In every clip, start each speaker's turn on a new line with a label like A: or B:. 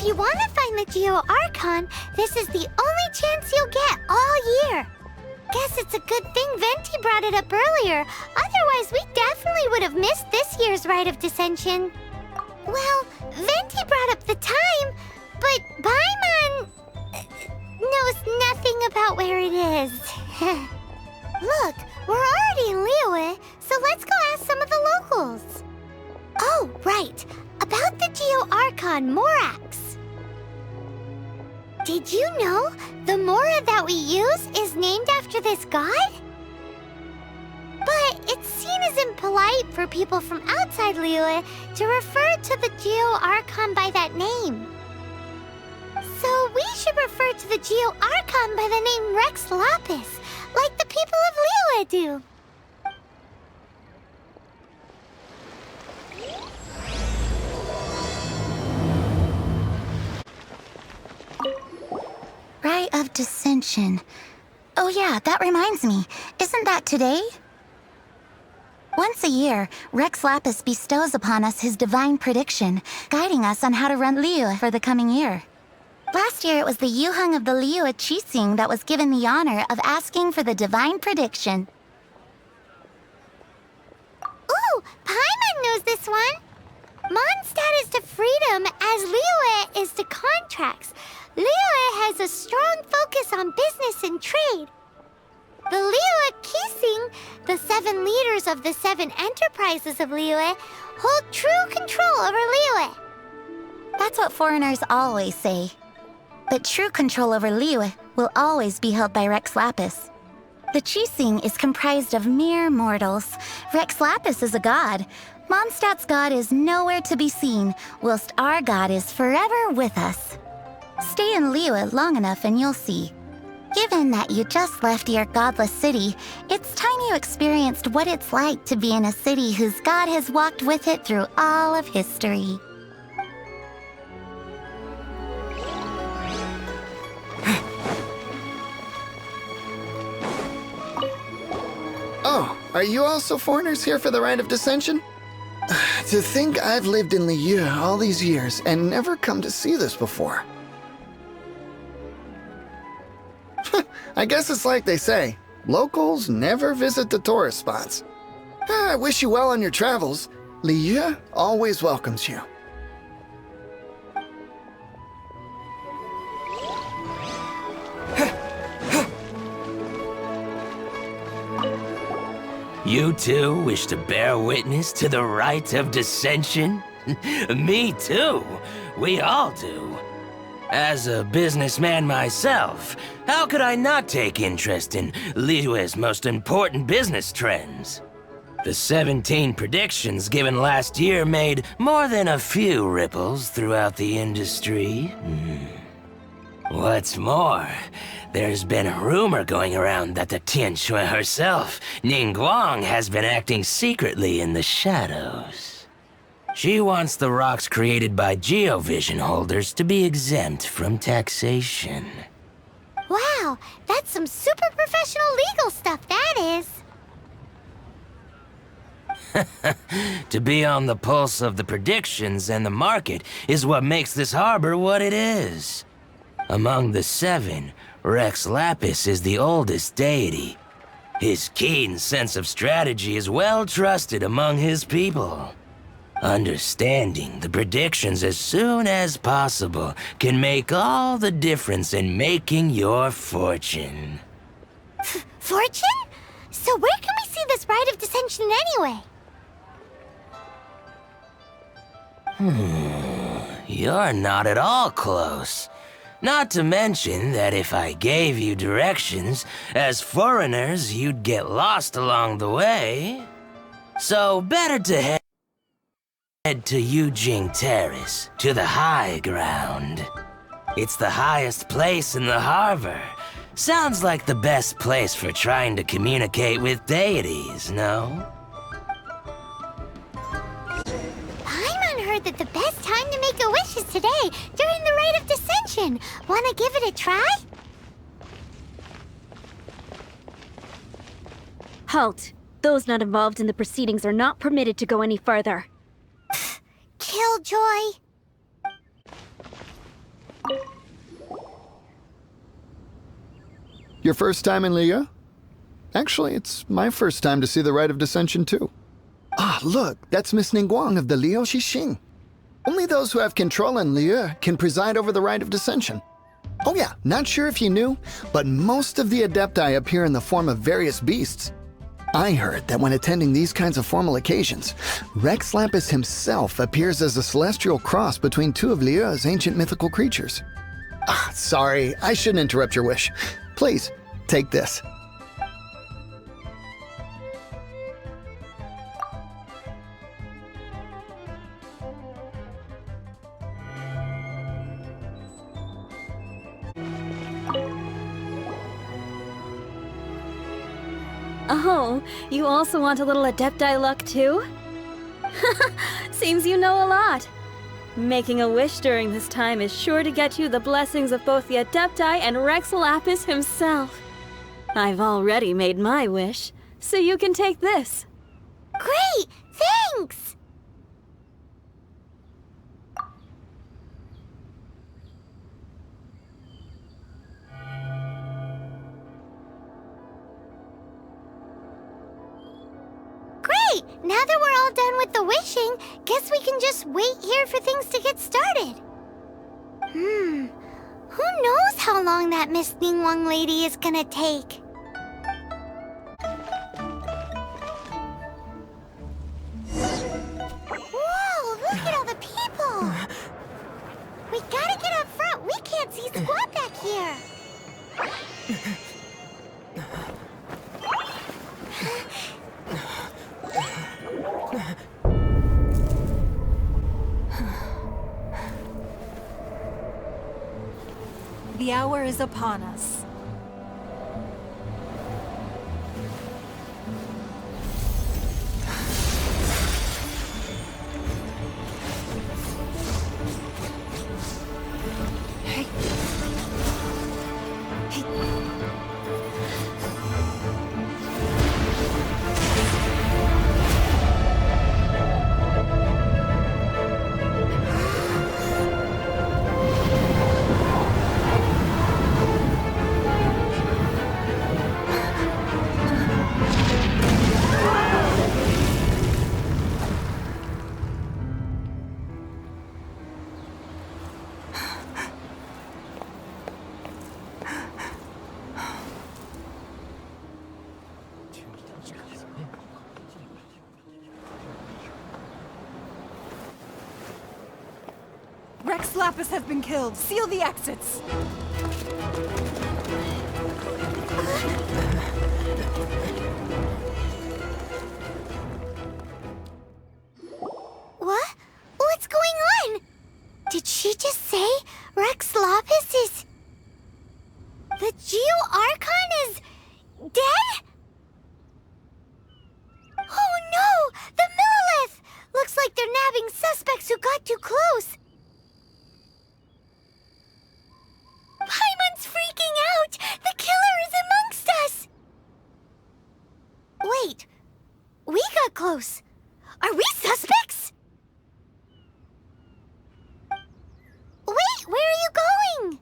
A: If you want to find the Geo Archon, this is the only chance you'll get all year. Guess it's a good thing Venti brought it up earlier. Otherwise, we definitely would have missed this year's Rite of Descension. Well, Venti brought up the time, but Paimon knows nothing about where it is. Look, we're already in Liyue, so let's go ask some of the locals. Oh, right. About the Geo Archon Morax. Did you know the Mora that we use is named after this god? But it's seen as impolite for people from outside Liyue to refer to the Geo Archon by that name. So we should refer to the Geo Archon by the name Rex Lapis, like the people of Liyue do.
B: Rite of Descension. Oh yeah, that reminds me. Isn't that today? Once a year, Rex Lapis bestows upon us his divine prediction, guiding us on how to run Liyue for the coming year. Last year it was the Yuheng of the Liyue Qixing that was given the honor of asking for the divine prediction.
A: Ooh, Paimon knows this one! Mondstadt is to freedom as Liyue is to contracts. Liyue has a strong focus on business and trade. The Liyue Qixing, the 7 leaders of the 7 enterprises of Liyue, hold true control over Liyue.
B: That's what foreigners always say. But true control over Liyue will always be held by Rex Lapis. The Qixing is comprised of mere mortals. Rex Lapis is a god. Mondstadt's god is nowhere to be seen, whilst our god is forever with us. Stay in Liyue long enough and you'll see. Given that you just left your godless city, it's time you experienced what it's like to be in a city whose god has walked with it through all of history.
C: Oh, are you also foreigners here for the Rite of Descension? To think I've lived in Liyue all these years and never come to see this before. I guess it's like they say, locals never visit the tourist spots. I wish you well on your travels. Liyue always welcomes you.
D: You too wish to bear witness to the Rite of Descension? Me too. We all do. As a businessman myself, how could I not take interest in Liyue's most important business trends? The 17 predictions given last year made more than a few ripples throughout the industry. What's more, there's been a rumor going around that the Tianshui herself, Ningguang, has been acting secretly in the shadows. She wants the rocks created by geovision holders to be exempt from taxation.
A: Wow, that's some super professional legal stuff, that is.
D: To be on the pulse of the predictions and the market is what makes this harbor what it is. Among the 7, Rex Lapis is the oldest deity. His keen sense of strategy is well trusted among his people. Understanding the predictions as soon as possible can make all the difference in making your fortune.
A: Fortune? So where can we see this Rite of Descension anyway?
D: You're not at all close. Not to mention that if I gave you directions, as foreigners, you'd get lost along the way. So better to head to Yujing Terrace, to the high ground. It's the highest place in the harbor. Sounds like the best place for trying to communicate with deities, no?
A: Paimon heard that the best time to make a wish is today, during the Rite of Descension. Wanna give it a try?
E: Halt! Those not involved in the proceedings are not permitted to go any further.
A: Killjoy.
C: Your first time in Liyue? Actually, it's my first time to see the Rite of Descension, too. Ah, look, that's Miss Ningguang of the Liu Xixing. Only those who have control in Liyue can preside over the Rite of Descension. Oh yeah, not sure if you knew, but most of the Adepti appear in the form of various beasts. I heard that when attending these kinds of formal occasions, Rex Lapis himself appears as a celestial cross between two of Liyue's ancient mythical creatures. Ah, sorry, I shouldn't interrupt your wish. Please, take this.
E: Oh, you also want a little Adepti luck too? Seems you know a lot. Making a wish during this time is sure to get you the blessings of both the Adepti and Rex Lapis himself. I've already made my wish, so you can take this.
A: Great! Thanks! Great! Now that we're all done with the wishing, guess we can just wait here for things to get started. Who knows how long that Miss Ningguang lady is gonna take? Whoa, look at all the people! We gotta get up front. We can't see squat back here.
F: The hour is upon us. Rex Lapis has been killed. Seal the exits.
A: What? What's going on? Did she just say Rex Lapis is... The Geo Archon is... dead? Oh no! The Millelith! Looks like they're nabbing suspects who got too close. Paimon's freaking out! The killer is amongst us! Wait, we got close. Are we suspects? Wait, where are you going?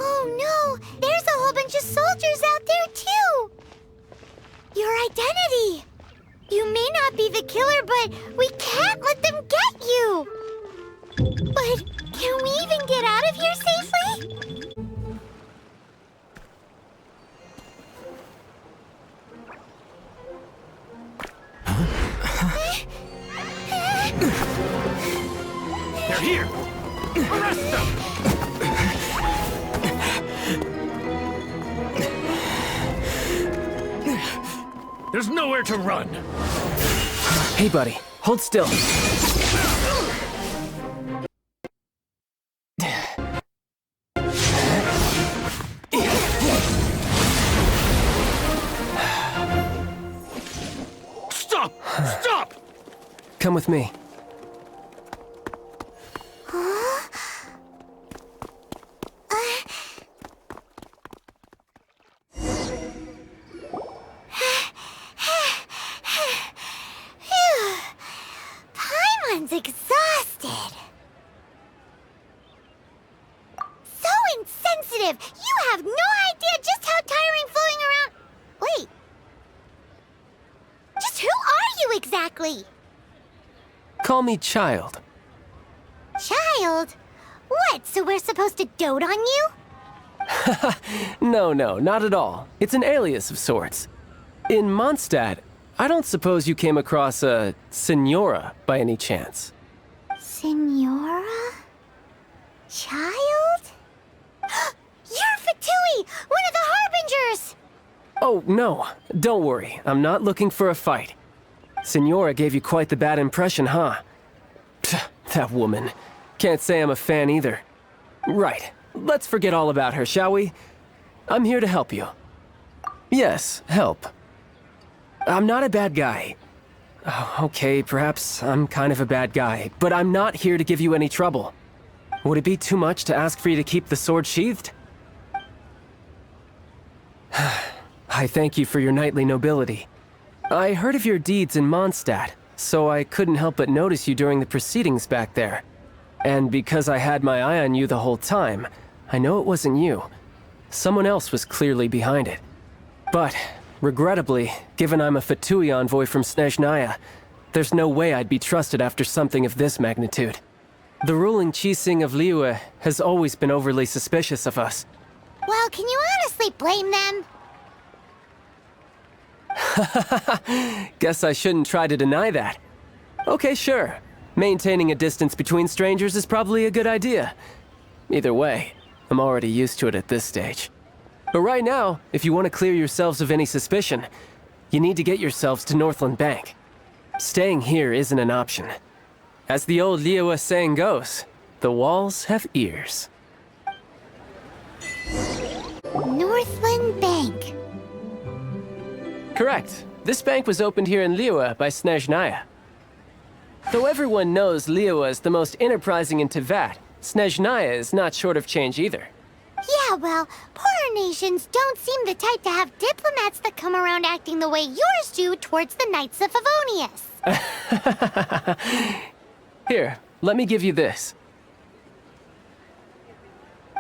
A: Oh no, there's a whole bunch of soldiers out there too! Your identity! You may not be the killer, but we can't let them get you! But can we even get out of here safely?
G: They're here! Arrest them! There's nowhere to run!
H: Hey, buddy. Hold still.
G: Stop! Stop!
H: Come with me.
A: positive! You have no idea just how tiring floating around... Wait. Just who are you exactly?
H: Call me Childe.
A: Child? What, so we're supposed to dote on you?
H: No, not at all. It's an alias of sorts. In Mondstadt, I don't suppose you came across a Signora by any chance.
A: Signora? Child? You're Fatui, one of the Harbingers!
H: Oh, no. Don't worry. I'm not looking for a fight. Signora gave you quite the bad impression, huh? Pfft, that woman. Can't say I'm a fan either. Right. Let's forget all about her, shall we? I'm here to help you. Yes, help. I'm not a bad guy. Oh, okay, perhaps I'm kind of a bad guy, but I'm not here to give you any trouble. Would it be too much to ask for you to keep the sword sheathed? I thank you for your knightly nobility. I heard of your deeds in Mondstadt, so I couldn't help but notice you during the proceedings back there. And because I had my eye on you the whole time, I know it wasn't you. Someone else was clearly behind it. But, regrettably, given I'm a Fatui envoy from Snezhnaya, there's no way I'd be trusted after something of this magnitude. The ruling Qixing of Liyue has always been overly suspicious of us.
A: Well, can you honestly blame them?
H: Guess I shouldn't try to deny that. Okay, sure. Maintaining a distance between strangers is probably a good idea. Either way, I'm already used to it at this stage. But right now, if you want to clear yourselves of any suspicion, you need to get yourselves to Northland Bank. Staying here isn't an option. As the old Liyue saying goes, the walls have ears.
A: Northland Bank.
H: Correct. This bank was opened here in Liyue by Snezhnaya. Though everyone knows Liyue is the most enterprising in Teyvat, Snezhnaya is not short of change either.
A: Yeah, well, poorer nations don't seem the type to have diplomats that come around acting the way yours do towards the Knights of Favonius.
H: Here, let me give you this.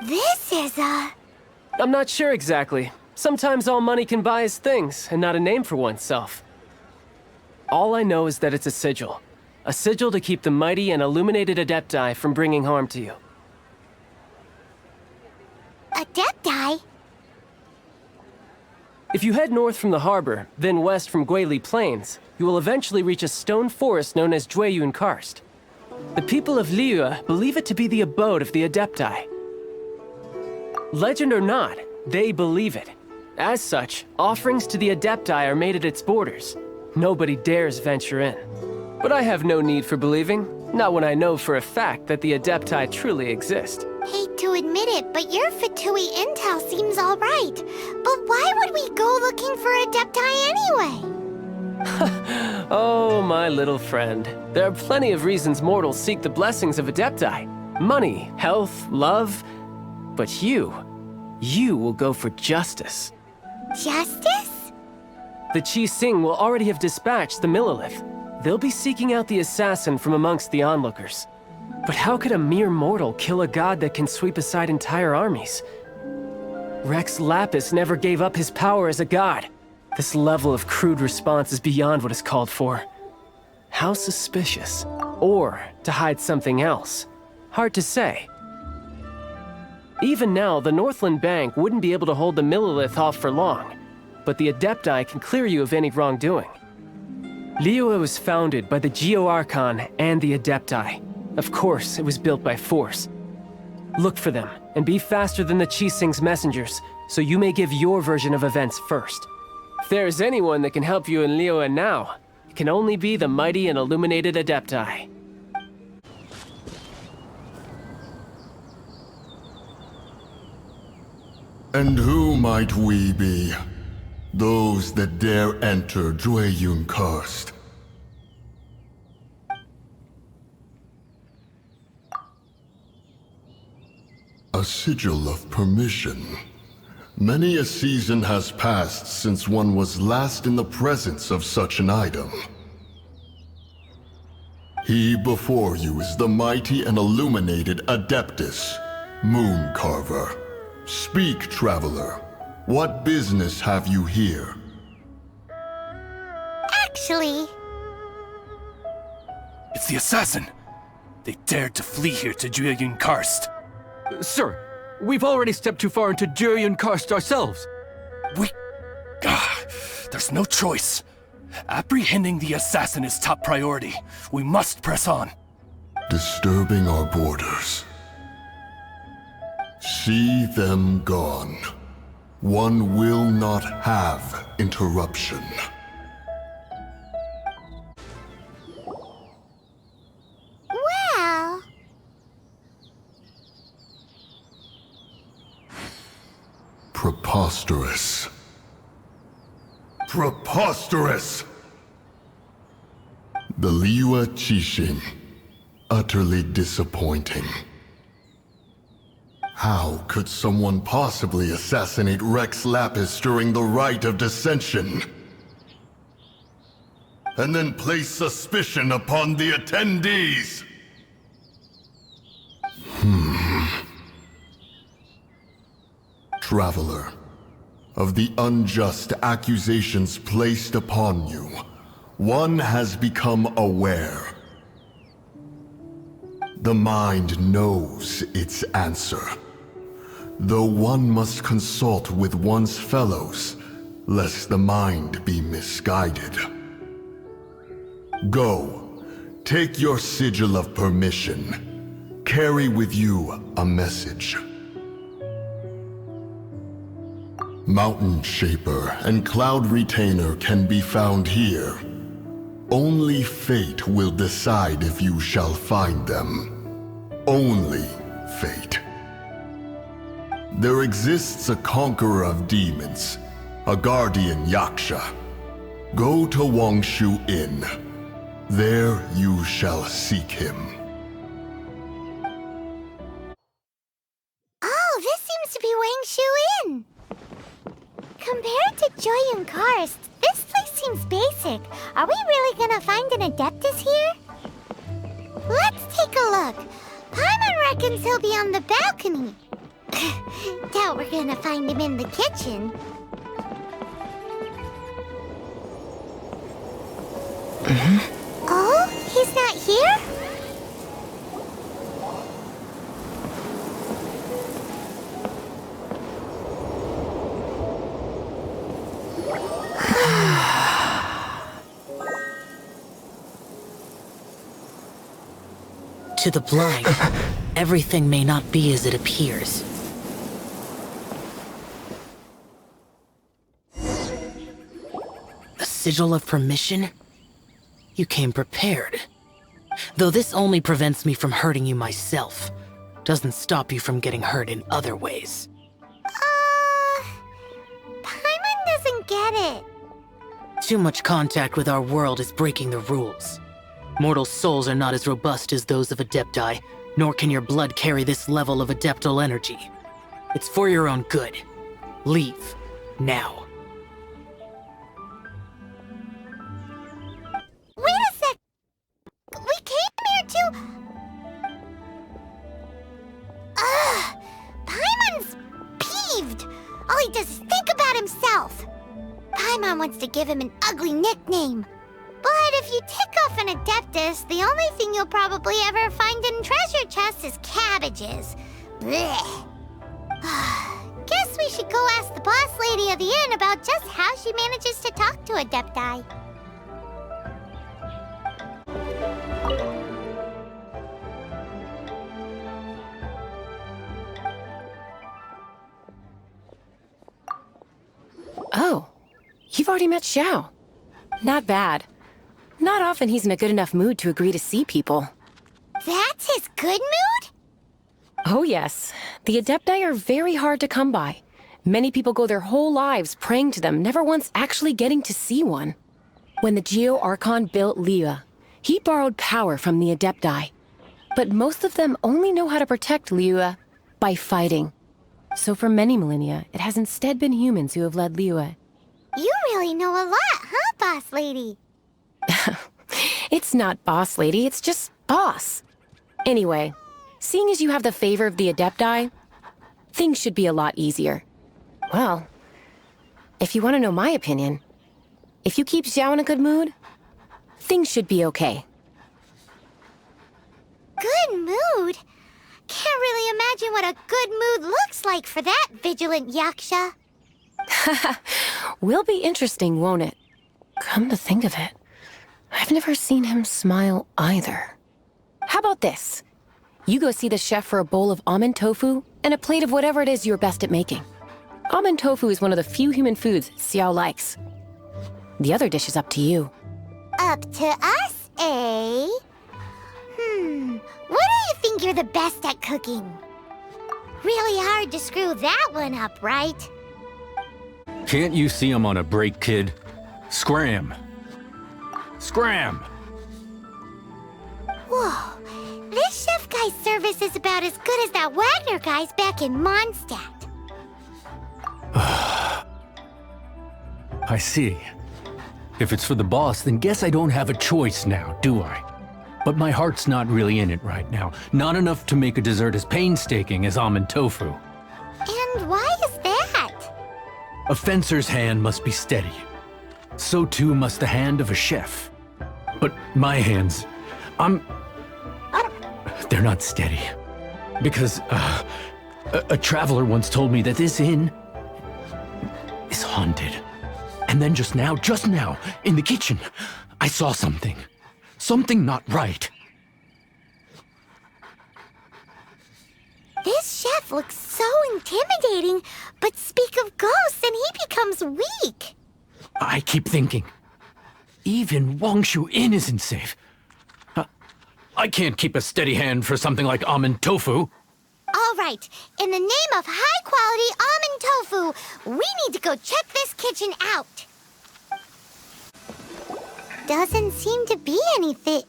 A: This is
H: I'm not sure exactly. Sometimes all money can buy is things, and not a name for oneself. All I know is that it's a sigil. A sigil to keep the mighty and illuminated Adepti from bringing harm to you.
A: Adepti?
H: If you head north from the harbor, then west from Guili Plains, you will eventually reach a stone forest known as Jueyun Karst. The people of Liyue believe it to be the abode of the Adepti. Legend or not, they believe it. As such, offerings to the Adepti are made at its borders. Nobody dares venture in. But I have no need for believing, not when I know for a fact that the Adepti truly exist.
A: Hate to admit it, but your Fatui intel seems alright. But why would we go looking for Adepti anyway?
H: Oh, my little friend. There are plenty of reasons mortals seek the blessings of Adepti. Money, health, love. But you will go for justice.
A: Justice?
H: The Qixing will already have dispatched the Millelith. They'll be seeking out the assassin from amongst the onlookers. But how could a mere mortal kill a god that can sweep aside entire armies? Rex Lapis never gave up his power as a god. This level of crude response is beyond what is called for. How suspicious? Or to hide something else? Hard to say. Even now, the Northland Bank wouldn't be able to hold the Millelith off for long, but the Adepti can clear you of any wrongdoing. Liyue was founded by the Geo Archon and the Adepti. Of course, it was built by force. Look for them, and be faster than the Qixing's messengers, so you may give your version of events first. If there is anyone that can help you in Liyue now, it can only be the mighty and illuminated Adepti.
I: And who might we be? Those that dare enter Jueyun Karst. A sigil of permission. Many a season has passed since one was last in the presence of such an item. He before you is the mighty and illuminated Adeptus, Moon Carver. Speak, Traveler. What business have you here?
A: Actually,
G: It's the assassin! They dared to flee here to Jueyun Karst.
J: Sir, we've already stepped too far into Jueyun Karst ourselves.
G: There's no choice. Apprehending the assassin is top priority. We must press on.
I: Disturbing our borders. See them gone. One will not have interruption.
A: well,
I: Preposterous. Preposterous! The Liyue Qixing. Utterly disappointing. How could someone possibly assassinate Rex Lapis during the Rite of Descension? And then place suspicion upon the attendees? Traveler, of the unjust accusations placed upon you, one has become aware. The mind knows its answer, though one must consult with one's fellows, lest the mind be misguided. Go, take your sigil of permission. Carry with you a message. Mountain Shaper and Cloud Retainer can be found here. Only fate will decide if you shall find them. Only fate. There exists a conqueror of demons, a guardian Yaksha. Go to Wangshu Inn. There you shall seek him.
A: oh, this seems to be Wangshu Inn. Compared to Jueyun Karst, this place seems basic. Are we really gonna find an Adeptus here? Let's take a look. Paimon reckons he'll be on the balcony. Doubt we're gonna find him in the kitchen. Oh, he's not here?
K: To the blind, everything may not be as it appears. A sigil of permission? You came prepared. Though this only prevents me from hurting you myself, doesn't stop you from getting hurt in other ways.
A: Paimon doesn't get it.
K: Too much contact with our world is breaking the rules. Mortal souls are not as robust as those of Adepti, nor can your blood carry this level of adeptal energy. It's for your own good. Leave. Now.
A: Wait a sec! We came here to... Paimon's peeved! All he does is think about himself! Paimon wants to give him an ugly nickname. But if you tick off an Adeptus, the only thing you'll probably ever find in treasure chests is cabbages. Blech. Guess we should go ask the boss lady of the inn about just how she manages to talk to Adepti.
L: Oh, you've already met Xiao. Not bad. Not often he's in a good enough mood to agree to see people.
A: That's his good mood?
L: Oh yes, the Adepti are very hard to come by. Many people go their whole lives praying to them, never once actually getting to see one. When the Geo Archon built Liyue, he borrowed power from the Adepti. But most of them only know how to protect Liyue by fighting. So for many millennia, it has instead been humans who have led Liyue.
A: You really know a lot, huh, boss lady?
L: It's not boss lady, it's just boss. Anyway, seeing as you have the favor of the Adepti, things should be a lot easier. Well, if you want to know my opinion, if you keep Xiao in a good mood, things should be okay.
A: Good mood? Can't really imagine what a good mood looks like for that vigilant yaksha.
L: Will be interesting, won't it? Come to think of it, I've never seen him smile either. How about this? You go see the chef for a bowl of almond tofu and a plate of whatever it is you're best at making. Almond tofu is one of the few human foods Xiao likes. The other dish is up to you.
A: Up to us, eh? What do you think you're the best at cooking? Really hard to screw that one up, right?
J: Can't you see I'm on a break, kid? Scram! Scram!
A: Whoa, this chef guy's service is about as good as that Wagner guy's back in Mondstadt.
J: I see. If it's for the boss, then guess I don't have a choice now, do I? But my heart's not really in it right now. Not enough to make a dessert as painstaking as almond tofu.
A: And why is that?
J: A fencer's hand must be steady. So too must the hand of a chef. But my hands, they're not steady. Because a traveler once told me that this inn is haunted. And then just now, in the kitchen, I saw something. Something not right.
A: This chef looks so intimidating, but speak of ghosts and he becomes weak.
J: I keep thinking, even Wangshu Inn isn't safe. I can't keep a steady hand for something like almond tofu.
A: All right, in the name of high-quality almond tofu, we need to go check this kitchen out. Doesn't seem to be anything.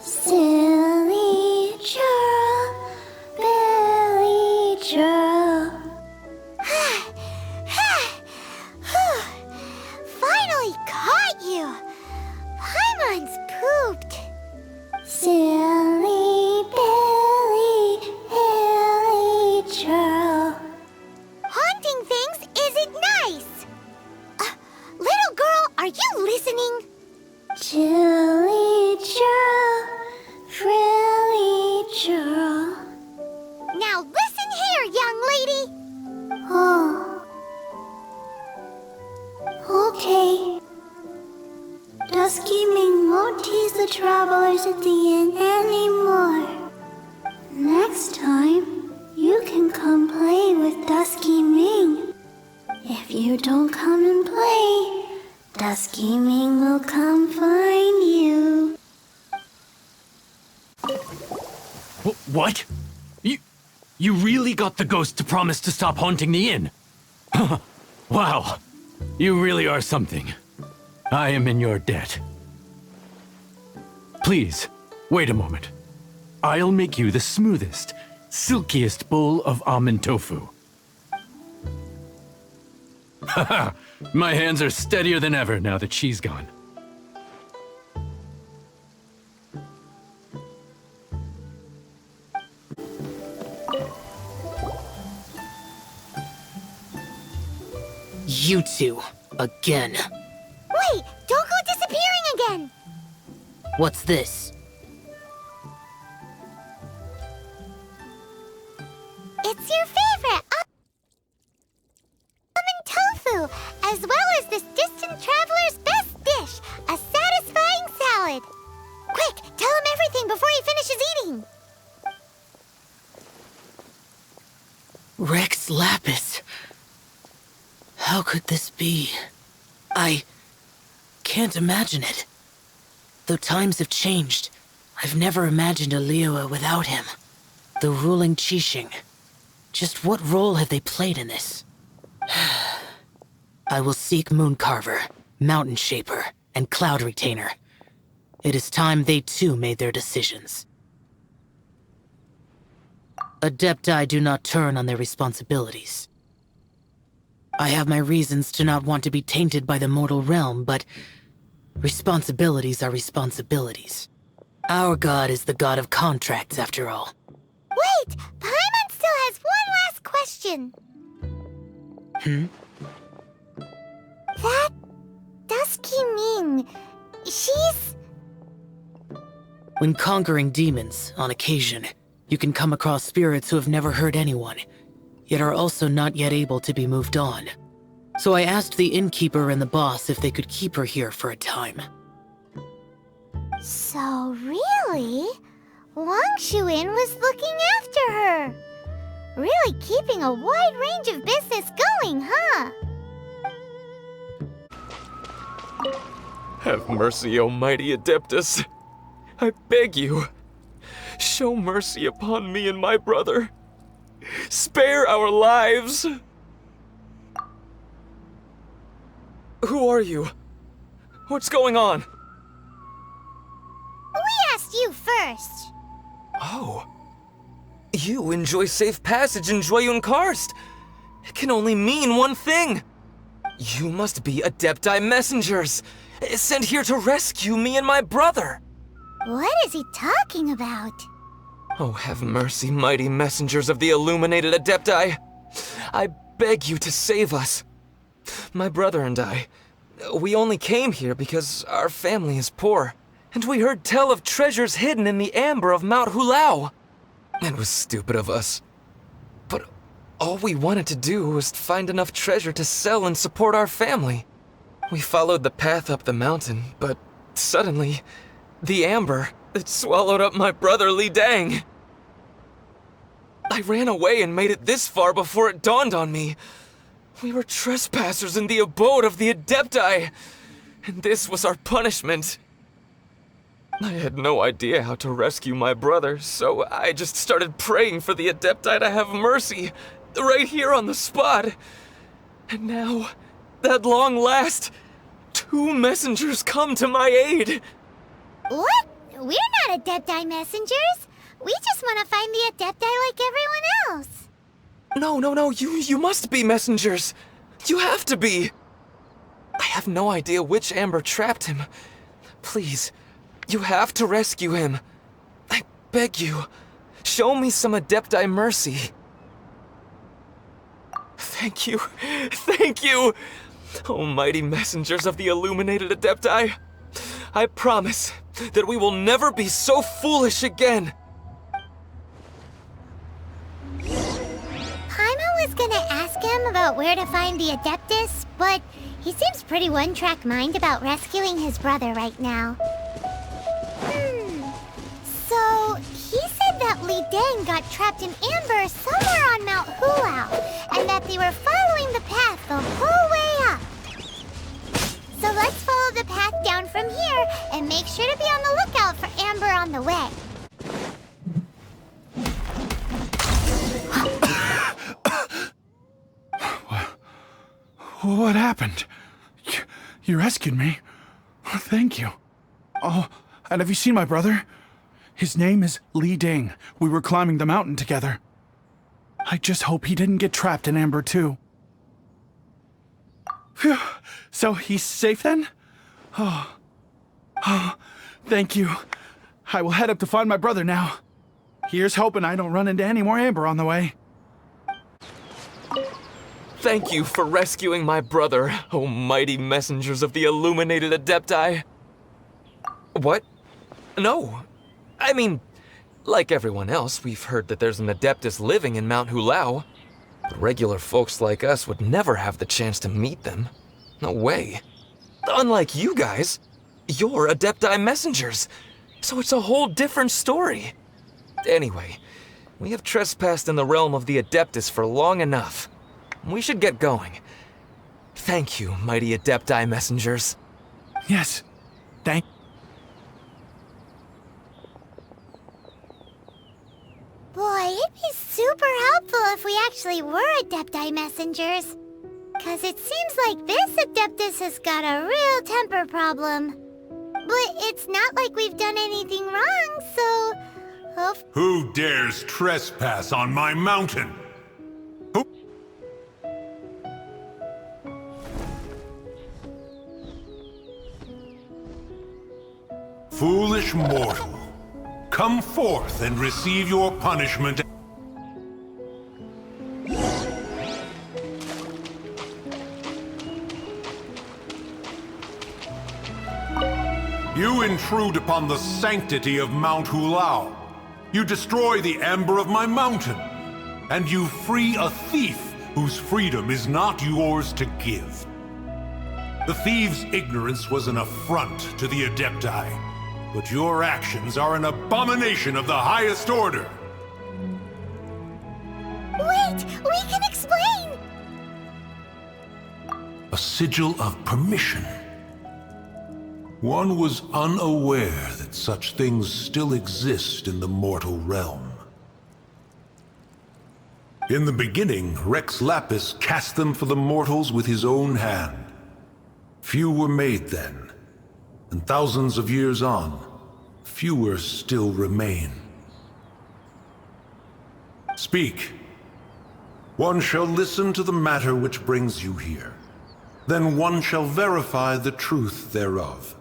A: Silly churl, Billy churl. Finally caught you! Paimon's pooped. Silly Billy, Billy churl. Haunting things isn't nice. Little girl, are you listening? Chilly churl, frilly churl. Now listen here, young lady. Oh. Okay. Dusky Ming won't tease the travelers at the inn anymore. Next time, you can come play with Dusky Ming. If you don't come and play, Dusky Ming will come find you.
J: What? You really got the ghost to promise to stop haunting the inn? Wow, you really are something. I am in your debt. Please, wait a moment. I'll make you the smoothest, silkiest bowl of almond tofu. Haha, my hands are steadier than ever now that she's gone.
K: You two, again.
A: Wait, don't go disappearing again!
K: What's this?
A: It's your favorite almond tofu, as well as this distant traveler's best dish, a satisfying salad. Quick, tell him everything before he finishes eating.
K: Rex Lapis. How could this be? I can't imagine it. Though times have changed, I've never imagined a Liyue without him. The ruling Qixing. Just what role have they played in this? I will seek Mooncarver, Mountain Shaper, and Cloud Retainer. It is time they too made their decisions. Adepti do not turn on their responsibilities. I have my reasons to not want to be tainted by the mortal realm, but responsibilities are responsibilities. Our god is the god of contracts, after all.
A: Wait! Paimon still has one last question. That Dusky Ming, she's...
K: When conquering demons, on occasion, you can come across spirits who have never hurt anyone, yet are also not yet able to be moved on. So I asked the innkeeper and the boss if they could keep her here for a time.
A: So really, Wang Shuin was looking after her. Really keeping a wide range of business going, huh?
M: Have mercy, O mighty Adeptus. I beg you, show mercy upon me and my brother. Spare our lives! Who are you? What's going on?
A: We asked you first.
M: Oh. You enjoy safe passage in Joyun Karst. It can only mean one thing. You must be Adepti messengers, sent here to rescue me and my brother.
A: What is he talking about?
M: Oh, have mercy, mighty messengers of the illuminated Adepti. I beg you to save us. My brother and I, we only came here because our family is poor, and we heard tell of treasures hidden in the amber of Mount Hulao. It was stupid of us. But all we wanted to do was find enough treasure to sell and support our family. We followed the path up the mountain, but suddenly, the amber, it swallowed up my brother Li Dang. I ran away and made it this far before it dawned on me. We were trespassers in the abode of the Adepti, and this was our punishment. I had no idea how to rescue my brother, so I just started praying for the Adepti to have mercy, right here on the spot. And now, at long last, 2 messengers come to my aid.
A: What? We're not Adepti messengers. We just want to find the Adepti like everyone else.
M: No, you must be messengers. You have to be. I have no idea which amber trapped him. Please, you have to rescue him. I beg you, show me some Adepti mercy. Thank you, oh mighty messengers of the illuminated Adepti. I promise that we will never be so foolish again.
A: Paimon was gonna ask him about where to find the Adeptus, but he seems pretty one-track mind about rescuing his brother right now. So, he said that Li Dang got trapped in amber somewhere on Mount Hulao, and that they were following the path the whole way up. So let's follow the path down from here, and make sure to be on the lookout for amber on the way.
N: What happened? You rescued me. Thank you. Oh, and have you seen my brother? His name is Li Ding. We were climbing the mountain together. I just hope he didn't get trapped in amber too. Phew. So he's safe then? Oh, thank you. I will head up to find my brother now. Here's hoping I don't run into any more amber on the way.
M: Thank you for rescuing my brother, oh mighty messengers of the illuminated Adepti. What? No. I mean, like everyone else, we've heard that there's an Adeptus living in Mount Hulao. But regular folks like us would never have the chance to meet them. No way. Unlike you guys, you're Adepti messengers, so it's a whole different story. Anyway, we have trespassed in the realm of the Adeptus for long enough. We should get going. Thank you, mighty Adepti messengers.
N: Yes, thank...
A: Boy, it'd be super helpful if we actually were Adepti messengers. 'Cause it seems like this Adeptus has got a real temper problem. But it's not like we've done anything wrong, so...
O: Who dares trespass on my mountain? Foolish mortal. Come forth and receive your punishment. You intrude upon the sanctity of Mount Hulao. You destroy the amber of my mountain. And you free a thief whose freedom is not yours to give. The thief's ignorance was an affront to the Adepti, but your actions are an abomination of the highest order.
A: Wait, we can explain!
O: A sigil of permission. One was unaware that such things still exist in the mortal realm. In the beginning, Rex Lapis cast them for the mortals with his own hand. Few were made then, and thousands of years on, fewer still remain. Speak. One shall listen to the matter which brings you here. Then one shall verify the truth thereof.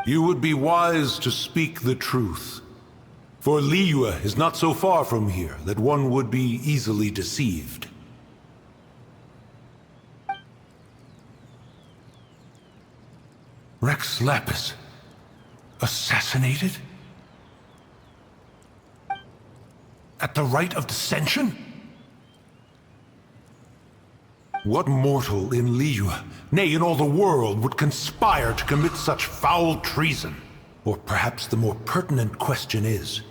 O: You would be wise to speak the truth. For Liyue is not so far from here that one would be easily deceived. Rex Lapis, assassinated? At the Rite of Descension? What mortal in Liyue, nay in all the world, would conspire to commit such foul treason? Or perhaps the more pertinent question is,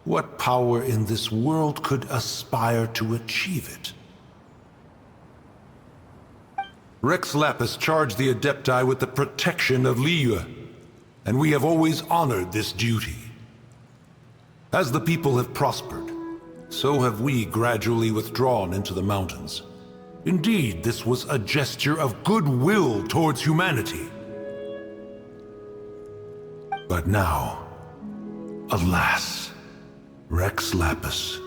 O: what power in this world could aspire to achieve it? Rex Lapis charged the Adepti with the protection of Liyue, and we have always honored this duty. As the people have prospered, so have we gradually withdrawn into the mountains. Indeed, this was a gesture of goodwill towards humanity. But now, alas, Rex Lapis,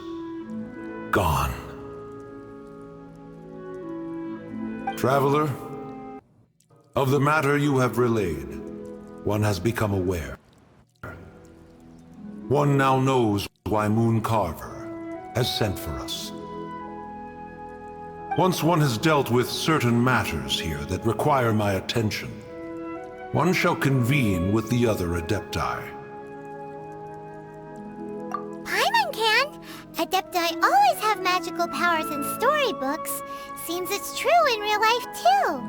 O: gone. Traveler, of the matter you have relayed, one has become aware. One now knows why Moon Carver has sent for us. Once one has dealt with certain matters here that require my attention, one shall convene with the other Adepti.
A: Paimon can! Adepti always have magical powers in storybooks. Seems it's true in real life, too.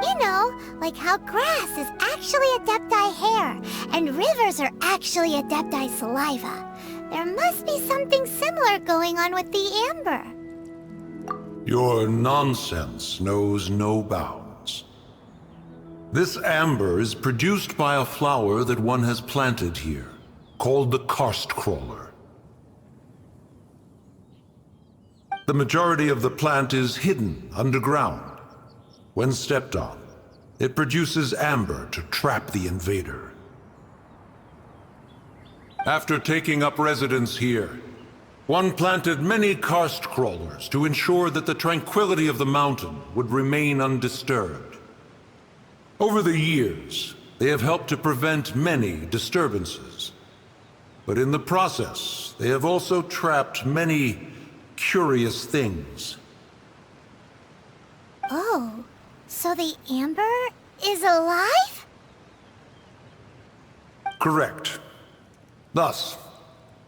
A: You know, like how grass is actually Adepti hair, and rivers are actually Adepti saliva. There must be something similar going on with the amber.
O: Your nonsense knows no bounds. This amber is produced by a flower that one has planted here, called the karst crawler. The majority of the plant is hidden underground. When stepped on, it produces amber to trap the invader. After taking up residence here, one planted many karst crawlers to ensure that the tranquility of the mountain would remain undisturbed. Over the years, they have helped to prevent many disturbances. But in the process, they have also trapped many curious things.
A: Oh, so the amber is alive?
O: Correct. Thus,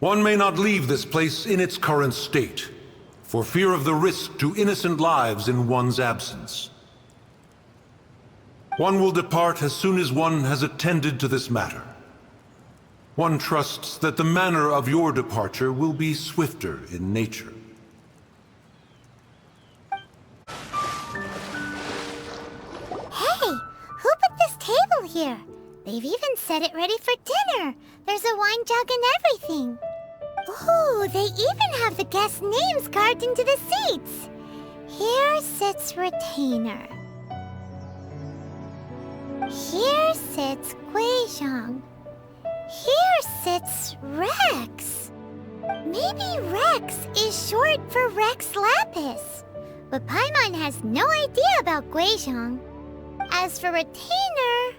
O: one may not leave this place in its current state, for fear of the risk to innocent lives in one's absence. One will depart as soon as one has attended to this matter. One trusts that the manner of your departure will be swifter in nature.
A: Hey, who put this table here? They've even set it ready for dinner. There's a wine jug and everything. Ooh, they even have the guests' names carved into the seats. Here sits Retainer. Here sits Guizhong. Here sits Rex. Maybe Rex is short for Rex Lapis. But Paimon has no idea about Guizhong. As for Retainer...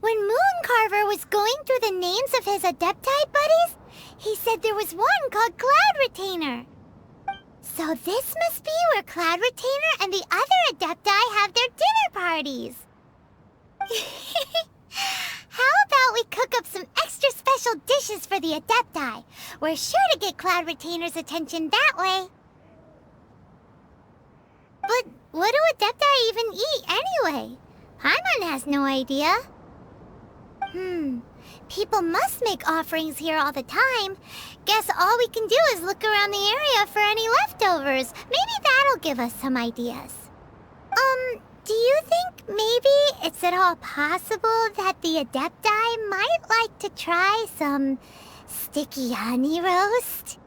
A: When Mooncarver was going through the names of his Adepti buddies, he said there was one called Cloud Retainer. So this must be where Cloud Retainer and the other Adepti have their dinner parties. How about we cook up some extra special dishes for the Adepti? We're sure to get Cloud Retainer's attention that way. But what do Adepti even eat anyway? Paimon has no idea. People must make offerings here all the time. Guess all we can do is look around the area for any leftovers. Maybe that'll give us some ideas. Do you think maybe it's at all possible that the Adepti might like to try some sticky honey roast?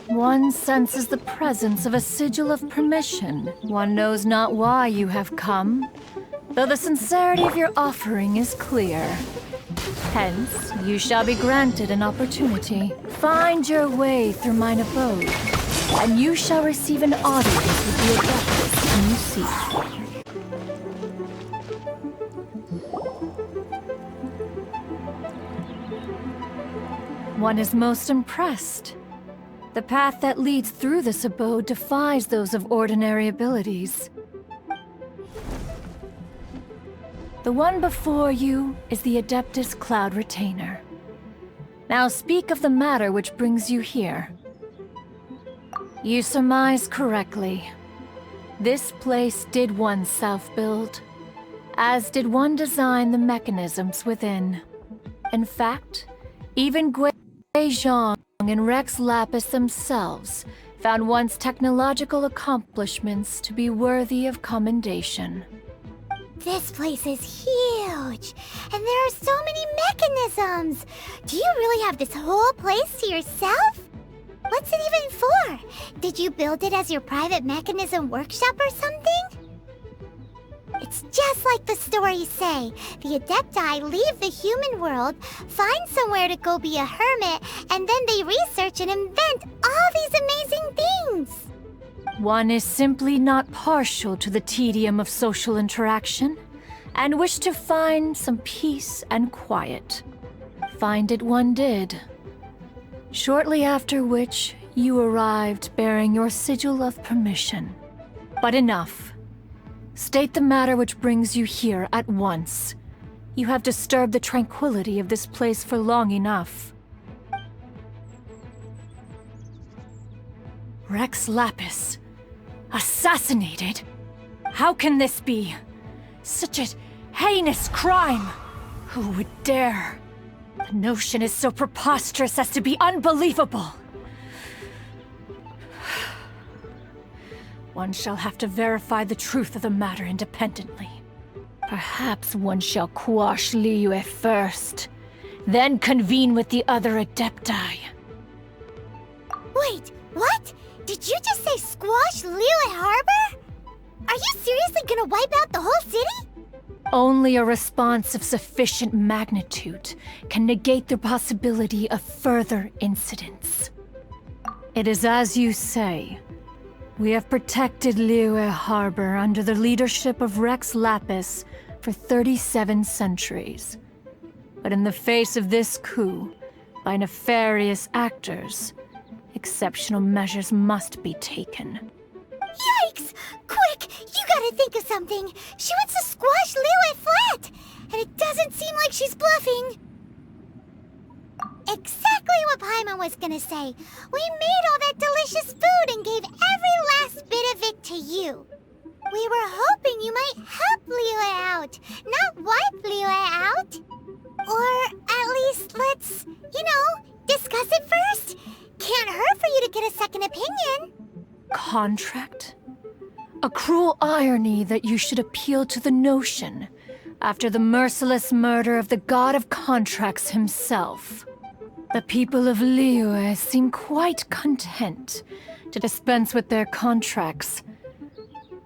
P: One senses the presence of a sigil of permission. One knows not why you have come, though the sincerity of your offering is clear. Hence, you shall be granted an opportunity. Find your way through mine abode, and you shall receive an audience with the Adeptus whom you seek. One is most impressed. The path that leads through this abode defies those of ordinary abilities. The one before you is the Adeptus Cloud Retainer. Now speak of the matter which brings you here. You surmise correctly. This place did one self-build, as did one design the mechanisms within. In fact, even Zhang and Rex Lapis themselves found one's technological accomplishments to be worthy of commendation.
A: This place is huge, and there are so many mechanisms. Do you really have this whole place to yourself? What's it even for? Did you build it as your private mechanism workshop or something? It's just like the stories say. The Adepti leave the human world, find somewhere to go be a hermit, and then they research and invent all these amazing things.
P: One is simply not partial to the tedium of social interaction, and wished to find some peace and quiet. Find it one did. Shortly after which, you arrived bearing your sigil of permission. But enough. State the matter which brings you here at once. You have disturbed the tranquility of this place for long enough. Rex Lapis. Assassinated? How can this be? Such a heinous crime! Who would dare? The notion is so preposterous as to be unbelievable. One shall have to verify the truth of the matter independently. Perhaps one shall quash Liyue first, then convene with the other Adepti.
A: Wait, what? Did you just say squash Liyue Harbor? Are you seriously gonna wipe out the whole city?
P: Only a response of sufficient magnitude can negate the possibility of further incidents. It is as you say. We have protected Liyue Harbor under the leadership of Rex Lapis for 37 centuries. But in the face of this coup, by nefarious actors, exceptional measures must be taken.
A: Yikes! Quick! You gotta think of something! She wants to squash Liyue flat! And it doesn't seem like she's bluffing! Exactly what Paimon was gonna say. We made all that delicious food and gave every last bit of it to you. We were hoping you might help Liyue out, not wipe Liyue out. Or at least let's, discuss it first. Can't hurt for you to get a second opinion.
P: Contract? A cruel irony that you should appeal to the notion after the merciless murder of the god of contracts himself. The people of Liyue seem quite content to dispense with their contracts.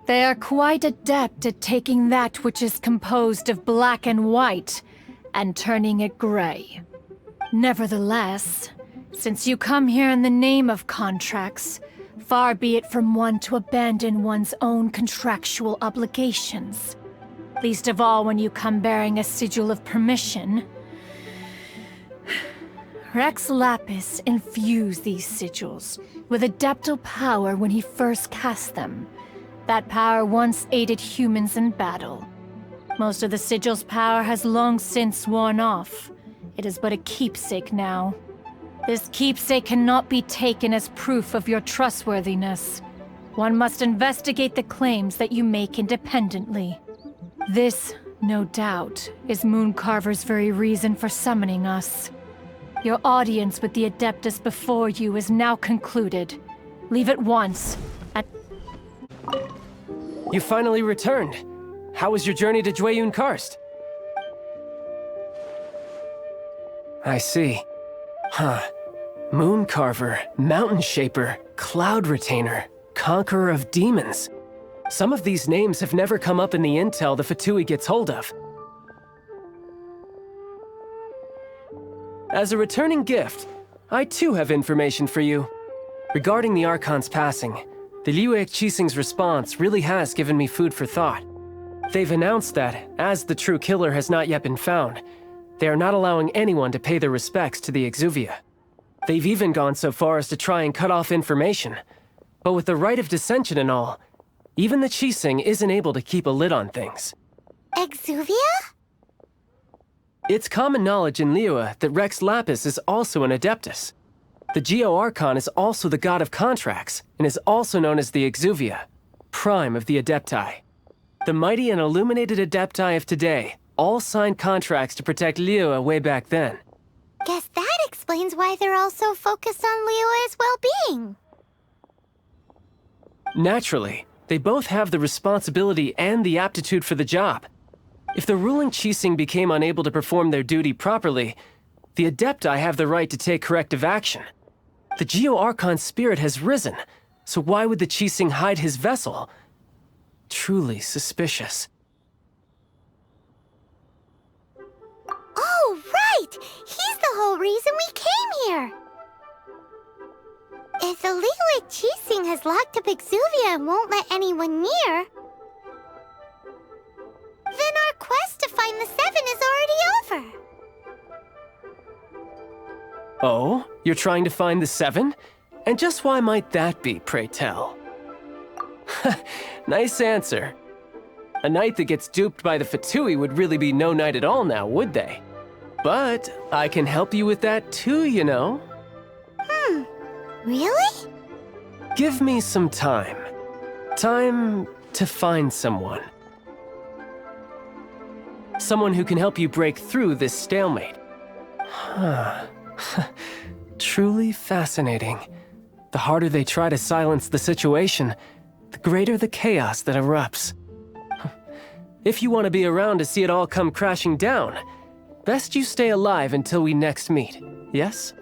P: They are quite adept at taking that which is composed of black and white and turning it gray. Nevertheless, since you come here in the name of contracts, far be it from one to abandon one's own contractual obligations. Least of all when you come bearing a sigil of permission. Rex Lapis infused these sigils with adeptal power when he first cast them. That power once aided humans in battle. Most of the sigil's power has long since worn off. It is but a keepsake now. This keepsake cannot be taken as proof of your trustworthiness. One must investigate the claims that you make independently. This, no doubt, is Mooncarver's very reason for summoning us. Your audience with the Adeptus before you is now concluded. Leave at once.
H: You finally returned. How was your journey to Jueyun Karst? I see. Huh. Mooncarver, Mountain Shaper, Cloud Retainer, Conqueror of Demons. Some of these names have never come up in the intel the Fatui gets hold of. As a returning gift, I too have information for you. Regarding the Archon's passing, the Liyue Qixing's response really has given me food for thought. They've announced that, as the true killer has not yet been found, they are not allowing anyone to pay their respects to the Exuvia. They've even gone so far as to try and cut off information. But with the Rite of Descension and all, even the Qixing isn't able to keep a lid on things.
A: Exuvia?
H: It's common knowledge in Liyue that Rex Lapis is also an Adeptus. The Geo Archon is also the god of contracts, and is also known as the Exuvia, prime of the Adepti. The mighty and illuminated Adepti of today all signed contracts to protect Liyue way back then.
A: Guess that explains why they're all so focused on Liyue's well-being.
H: Naturally, they both have the responsibility and the aptitude for the job. If the ruling Qixing became unable to perform their duty properly, the Adepti have the right to take corrective action. The Geo Archon's spirit has risen, so why would the Qixing hide his vessel? Truly suspicious.
A: Oh, right! He's the whole reason we came here! If the Liyue Qixing has locked up Exuvia and won't let anyone near, then our quest to find the Seven is already over.
H: Oh? You're trying to find the Seven? And just why might that be, pray tell? Nice answer. A knight that gets duped by the Fatui would really be no knight at all now, would they? But I can help you with that too, you know.
A: Really?
H: Give me some time. Time to find someone. Someone who can help you break through this stalemate. Truly fascinating. The harder they try to silence the situation, the greater the chaos that erupts. If you want to be around to see it all come crashing down, best you stay alive until we next meet, yes?